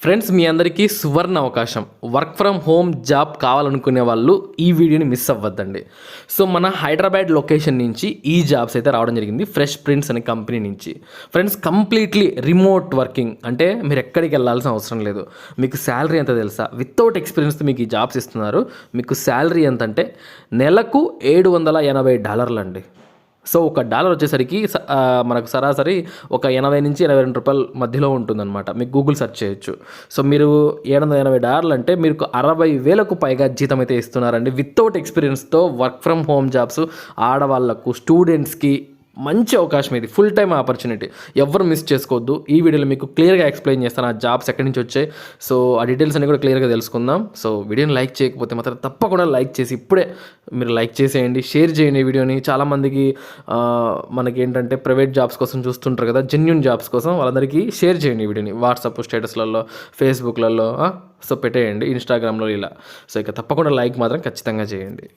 Friends, మీ అందరికీ సువర్ణ అవకాశం. Work from home job కావాలనుకునే వాళ్ళు ఈ వీడియోని మిస్ అవ్వద్దండి. సో మన హైదరాబాద్ లొకేషన్ నుంచి ఈ జాబ్స్ అయితే రావడం జరిగింది, ఫ్రెష్ ప్రింట్స్ అనే కంపెనీ నుంచి. ఫ్రెండ్స్, కంప్లీట్లీ రిమోట్ వర్కింగ్, అంటే మీరు ఎక్కడికి వెళ్ళాల్సిన అవసరం లేదు. మీకు శాలరీ ఎంత తెలుసా? వితౌట్ ఎక్స్పీరియన్స్తో మీకు ఈ జాబ్స్ ఇస్తున్నారు. మీకు శాలరీ ఎంత అంటే నెలకు $780 అండి. సో $1 వచ్చేసరికి మనకు సరాసరి ఒక 80 నుంచి 82 రూపాయల మధ్యలో ఉంటుందన్నమాట. మీకు గూగుల్ సెర్చ్ చేయొచ్చు. సో మీరు $780 అంటే మీకు 60,000కు పైగా జీతం అయితే ఇస్తున్నారండి, వితౌట్ ఎక్స్పీరియన్స్తో. వర్క్ ఫ్రమ్ హోమ్ జాబ్స్ ఆడవాళ్ళకు, స్టూడెంట్స్కి మంచి అవకాశం. ఇది ఫుల్ టైం ఆపర్చునిటీ, ఎవరు మిస్ చేసుకోవద్దు. ఈ వీడియోలో మీకు క్లియర్గా ఎక్స్ప్లెయిన్ చేస్తాను ఆ జాబ్స్ ఎక్కడి నుంచి వచ్చాయి. సో ఆ డీటెయిల్స్ అన్ని కూడా క్లియర్గా తెలుసుకుందాం. సో వీడియోని లైక్ చేయకపోతే మాత్రం తప్పకుండా లైక్ చేసి ఇప్పుడే మీరు లైక్ చేసేయండి, షేర్ చేయండి వీడియోని. చాలామందికి మనకి ఏంటంటే ప్రైవేట్ జాబ్స్ కోసం చూస్తుంటారు కదా, జెన్యూన్ జాబ్స్ కోసం, వాళ్ళందరికీ షేర్ చేయండి ఈ వీడియోని. వాట్సాప్ స్టేటస్లలో, ఫేస్బుక్లలో సో పెట్టేయండి, ఇన్స్టాగ్రామ్లో ఇలా. సో ఇక తప్పకుండా లైక్ మాత్రం ఖచ్చితంగా చేయండి.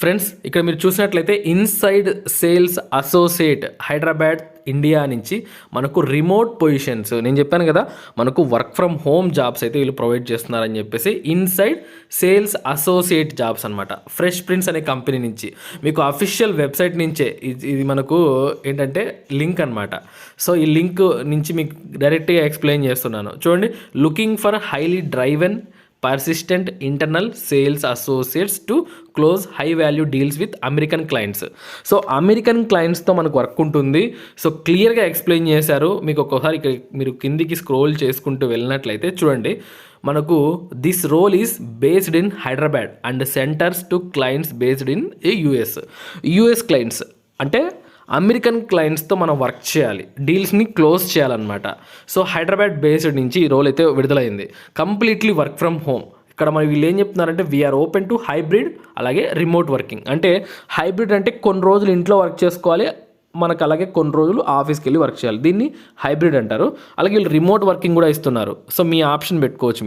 ఫ్రెండ్స్, ఇక్కడ మీరు చూసినట్లయితే inside sales associate Hyderabad India నుంచి మనకు రిమోట్ పొజిషన్స్, నేను చెప్పాను కదా మనకు వర్క్ ఫ్రమ్ హోమ్ జాబ్స్ అయితే వీళ్ళు ప్రొవైడ్ చేస్తున్నారని చెప్పేసి. ఇన్సైడ్ సేల్స్ అసోసియేట్ జాబ్స్ అనమాట, ఫ్రెష్ ప్రింట్స్ అనే కంపెనీ నుంచి. మీకు అఫీషియల్ వెబ్సైట్ నుంచే ఇది మనకు ఏంటంటే లింక్ అనమాట. సో ఈ లింక్ నుంచి మీకు డైరెక్ట్గా ఎక్స్ప్లెయిన్ చేస్తున్నాను. చూడండి, looking for highly driven persistent internal sales associates to close high value deals with American clients. So American క్లయింట్స్తో మనకు వర్క్ ఉంటుంది. సో క్లియర్గా ఎక్స్ప్లెయిన్ చేశారు. మీకు ఒక్కోసారి ఇక్కడ మీరు కిందికి స్క్రోల్ చేసుకుంటూ వెళ్ళినట్లయితే చూడండి, మనకు this role is based in Hyderabad and centres to clients based in US clients. అంటే అమెరికన్ క్లయింట్స్తో మనం వర్క్ చేయాలి, డీల్స్ని క్లోజ్ చేయాలన్నమాట. సో హైదరాబాద్ బేస్డ్ నుంచి ఈ రోల్ అయితే విడుదలైంది, కంప్లీట్లీ వర్క్ ఫ్రమ్ హోమ్. ఇక్కడ మరి వీళ్ళు ఏం చెప్తున్నారంటే వీఆర్ ఓపెన్ టు హైబ్రిడ్, అలాగే రిమోట్ వర్కింగ్. అంటే హైబ్రిడ్ అంటే కొన్ని రోజులు ఇంట్లో వర్క్ చేసుకోవాలి మనకు, అలాగే కొన్ని రోజులు ఆఫీస్కి వెళ్ళి వర్క్ చేయాలి, దీన్ని హైబ్రిడ్ అంటారు. అలాగే వీళ్ళు రిమోట్ వర్కింగ్ కూడా ఇస్తున్నారు. సో మీ ఆప్షన్ పెట్టుకోవచ్చు,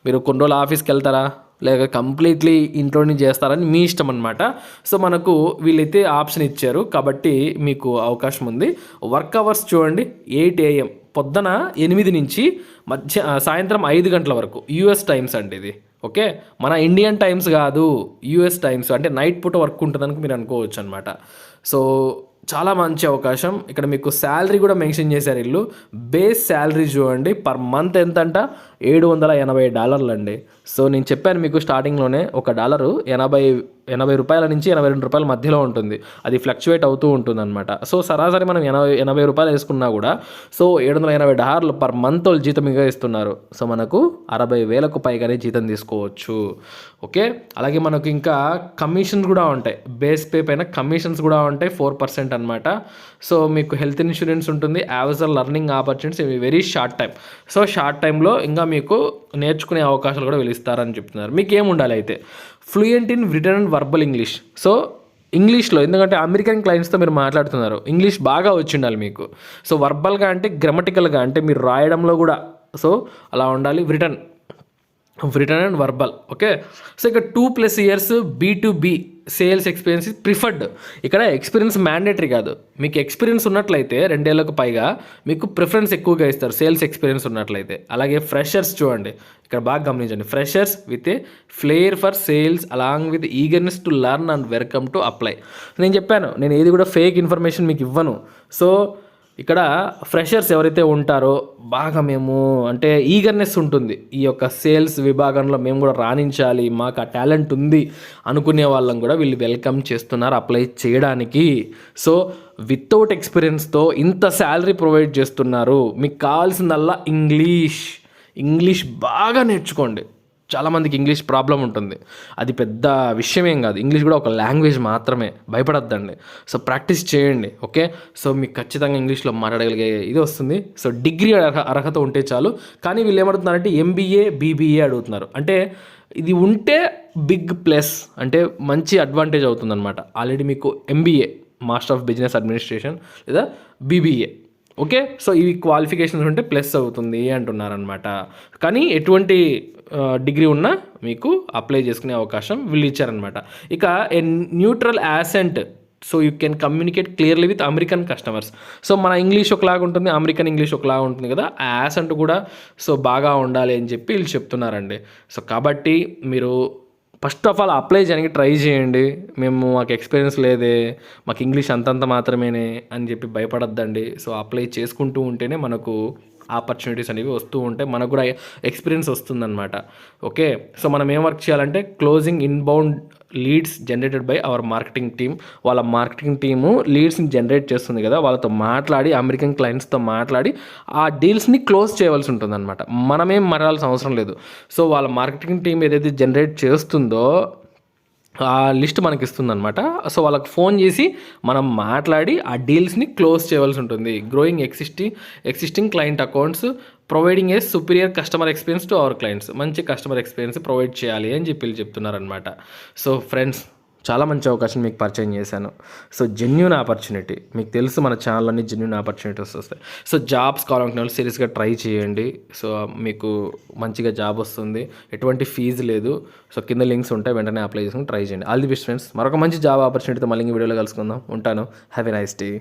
మీరు కొన్ని రోజులు ఆఫీస్కి వెళ్తారా, లేక కంప్లీట్లీ ఇంట్లోనే చేస్తారని మీ ఇష్టం అనమాట. సో మనకు వీళ్ళైతే ఆప్షన్ ఇచ్చారు కాబట్టి మీకు అవకాశం ఉంది. వర్క్ అవర్స్ చూడండి, 8 AM పొద్దున 8 నుంచి సాయంత్రం 5 గంటల వరకు. యూఎస్ టైమ్స్ అండి ఇది, ఓకే, మన ఇండియన్ టైమ్స్ కాదు, యూఎస్ టైమ్స్. అంటే నైట్ పూట వర్క్ ఉంటుందని మీరు అనుకోవచ్చు అనమాట. సో చాలా మంచి అవకాశం. ఇక్కడ మీకు శాలరీ కూడా మెన్షన్ చేశారు వీళ్ళు. బేస్ శాలరీ చూడండి, పర్ మంత్ ఎంత అంట, $780 అండి. సో నేను చెప్పాను మీకు స్టార్టింగ్లోనే, $1 80 రూపాయల నుంచి 82 రూపాయల మధ్యలో ఉంటుంది. అది ఫ్లక్చువేట్ అవుతూ ఉంటుంది అనమాట. సో సరాసరి మనం 80 రూపాయలు వేసుకున్నా కూడా సో $780 పర్ మంత్ వాళ్ళు జీతంగా ఇస్తున్నారు. సో మనకు 60,000కు పైగానే జీతం తీసుకోవచ్చు, ఓకే. అలాగే మనకు ఇంకా కమిషన్స్ కూడా ఉంటాయి, బేస్ పే పైన కమిషన్స్ కూడా ఉంటాయి, 4% అనమాట. సో మీకు హెల్త్ ఇన్సూరెన్స్ ఉంటుంది, as learning opportunities, very short time. So short టైంలో ఇంకా మీకు నేర్చుకునే అవకాశాలు కూడా వెలుస్తారని చెప్తున్నారు. మీకు ఏముండాలి అయితే, fluent in written and verbal English. So ఇంగ్లీష్లో, ఎందుకంటే అమెరికన్ క్లయింట్స్తో మీరు మాట్లాడుతున్నారు, ఇంగ్లీష్ బాగా వచ్చి ఉండాలి మీకు. సో వర్బల్గా అంటే గ్రామటికల్గా, అంటే మీరు రాయడంలో కూడా సో అలా ఉండాలి. Return and verbal, okay. So ఇక్కడ 2+ years B2B sales experience preferred. ఇక్కడ ఎక్స్పీరియన్స్ మ్యాండేటరీ కాదు, మీకు ఎక్స్పీరియన్స్ ఉన్నట్లయితే 2 ఏళ్లకు పైగా మీకు ప్రిఫరెన్స్ ఎక్కువగా ఇస్తారు, సేల్స్ ఎక్స్పీరియన్స్ ఉన్నట్లయితే. అలాగే ఫ్రెషర్స్ చూడండి, ఇక్కడ బాగా గమనించండి, freshers with a flair for sales along with eagerness to learn and welcome to apply. నేను చెప్పాను, నేను ఏది కూడా ఫేక్ ఇన్ఫర్మేషన్ మీకు ఇవ్వను. సో ఇక్కడ ఫ్రెషర్స్ ఎవరైతే ఉంటారో బాగా మేము అంటే ఈగర్నెస్ ఉంటుంది, ఈ యొక్క సేల్స్ విభాగంలో మేము కూడా రాణించాలి, మాకు ఆ టాలెంట్ ఉంది అనుకునే వాళ్ళని కూడా వీళ్ళు వెల్కమ్ చేస్తున్నారు అప్లై చేయడానికి. సో వితౌట్ ఎక్స్పీరియన్స్తో ఇంత శాలరీ ప్రొవైడ్ చేస్తున్నారు. మీకు కావాల్సిందల్లా ఇంగ్లీష్ బాగా నేర్చుకోండి. చాలామందికి ఇంగ్లీష్ ప్రాబ్లం ఉంటుంది, అది పెద్ద విషయమేం కాదు. ఇంగ్లీష్ కూడా ఒక లాంగ్వేజ్ మాత్రమే, భయపడద్దండి. సో ప్రాక్టీస్ చేయండి, ఓకే. సో మీకు ఖచ్చితంగా ఇంగ్లీష్లో మాట్లాడగలిగే ఇది వస్తుంది. సో డిగ్రీ అర్హత ఉంటే చాలు. కానీ వీళ్ళు ఏమడుగుతున్నారంటే MBA BBA అడుగుతున్నారు. అంటే ఇది ఉంటే బిగ్ ప్లస్, అంటే మంచి అడ్వాంటేజ్ అవుతుందన్నమాట. ఆల్రెడీ మీకు MBA master of business administration లేదా BBA, ఓకే. సో ఇవి క్వాలిఫికేషన్స్ ఉంటే ప్లస్ అవుతుంది అంటున్నారనమాట. కానీ ఎటువంటి డిగ్రీ ఉన్నా మీకు అప్లై చేసుకునే అవకాశం వీళ్ళు ఇచ్చారనమాట. ఇక ఏ neutral accent so you can communicate clearly with American customers. So మన ఇంగ్లీష్ ఒకలాగా ఉంటుంది, అమెరికన్ ఇంగ్లీష్ ఒకలాగా ఉంటుంది కదా, ఆ యాసెంట్ కూడా సో బాగా ఉండాలి అని చెప్పి వీళ్ళు చెప్తున్నారండి. సో కాబట్టి మీరు ఫస్ట్ ఆఫ్ ఆల్ అప్లై చేయడానికి ట్రై చేయండి. మాకు ఎక్స్పీరియన్స్ లేదే, మాకు ఇంగ్లీష్ అంతంత మాత్రమేనే అని చెప్పి భయపడద్దండి. సో అప్లై చేసుకుంటూ ఉంటేనే మనకు ఆపర్చునిటీస్ అనేవి వస్తూ ఉంటాయి, మనకు కూడా ఎక్స్పీరియన్స్ వస్తుందన్నమాట. ఓకే, సో మనం ఏం వర్క్ చేయాలంటే closing inbound leads generated by our marketing team. వాళ్ళ మార్కెటింగ్ టీము లీడ్స్ని జనరేట్ చేస్తుంది కదా, వాళ్ళతో మాట్లాడి అమెరికన్ క్లయింట్స్తో మాట్లాడి ఆ డీల్స్ని క్లోజ్ చేయవలసి ఉంటుంది అనమాట. మనమేం మాట్లాడాల్సిన అవసరం లేదు. సో వాళ్ళ మార్కెటింగ్ టీం ఏదైతే జనరేట్ చేస్తుందో ఆ లిస్ట్ మనకి ఇస్తుందన్నమాట. సో వాళ్ళకి ఫోన్ చేసి మనం మాట్లాడి ఆ డీల్స్ని క్లోజ్ చేయవలసి ఉంటుంది. Growing existing client accounts, providing a superior customer experience to our clients. మంచి కస్టమర్ ఎక్స్పీరియన్స్ ప్రొవైడ్ చేయాలి అని చెప్పి చెప్తున్నారనమాట. సో ఫ్రెండ్స్, చాలా మంచి అవకాశం మీకు పరిచయం చేశాను. సో జెన్యూన్ ఆపర్చునిటీ, మీకు తెలుసు మన ఛానల్లోని జెన్యూన్ ఆపర్చునిటీస్ వస్తాయి. సో జాబ్స్ కావాలనుకునే వాళ్ళు సీరియస్గా ట్రై చేయండి. సో మీకు మంచిగా జాబ్ వస్తుంది, ఎటువంటి ఫీజు లేదు. సో కింద లింక్స్ ఉంటాయి, వెంటనే అప్లై చేసుకుని ట్రై చేయండి. All the best friends. మరొక మంచి జాబ్ ఆపర్చునిటీతో మళ్ళీ వీడియోలో కలుసుకుందాం. ఉంటాను. Have a nice day.